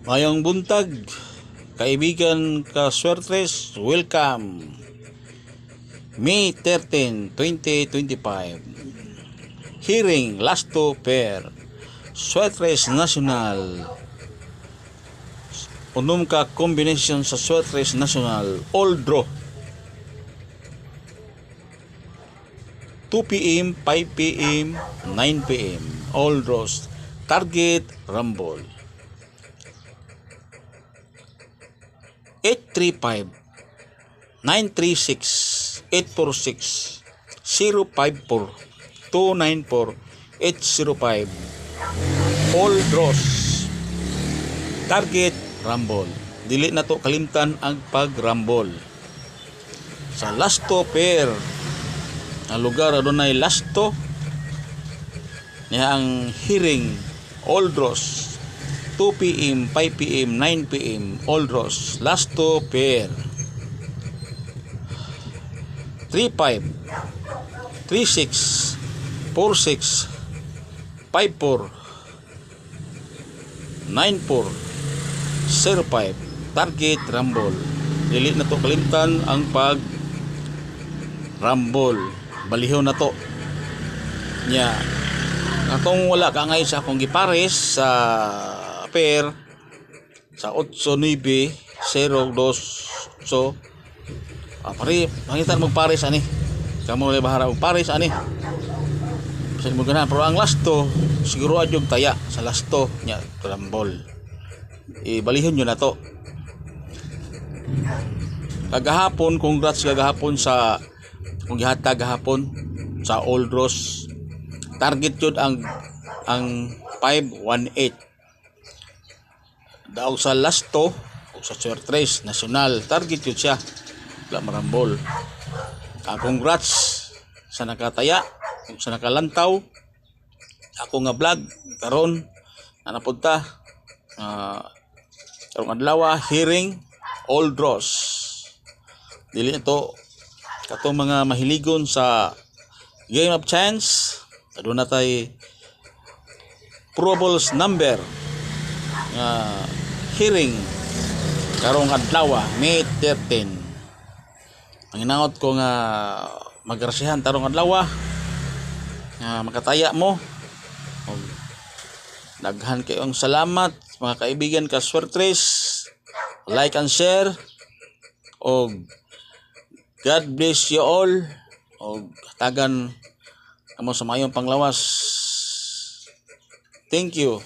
Mayong buntag, kaibigan ka-swertres, welcome. May 13, 2025. Hearing Lasto Per, Swertres National. Unum ka combination sa Swertres National, all draw. 2 p.m., 5 p.m., 9 p.m. All draws. Target Rumble. 835 936 846 054 294 805. All draws. Target Rumble. Dili na to kalimtan ang pag-rumble. Sa Lasto Per, ang lugar adunay Lasto niya ang hearing all draws 2 p.m., 5 p.m., 9 p.m. all draws. Lasto Per 35 36 46 54 94 05. Target Rumble. Dili na to kalimtan ang pag rumble. Balihon na to nya atong wala ka ngay sa akong gipares sa pair sa 8902. So pare pangitan magpares ani kamo lay bahara og pares ani bisan mo ganahan, pero ang lasto siguro adyog taya sa lasto nya rumble. Balihon nyo na to. Kagahapon, congrats kagahapon sa kung gihatag gahapon sa all draws. Target yun ang 518. Daog sa lasto o sa Swertres National, target yun siya. Wala marambol. Congrats sa nakataya, sa nakalantaw. Ako nga vlog karon na napunta karong adlaw hearing all draws. Dili ito katong mga mahiligon sa game of chance. Aduna tay probables number hearing karong adlaw May 13. Ang inaot ko nga magrasihan tarong adlaw makataya mo. Daghan kayong salamat mga kaibigan ka Swertres. Like and share. O God bless you all. O tagan amo sa mayong panglawas. Thank you.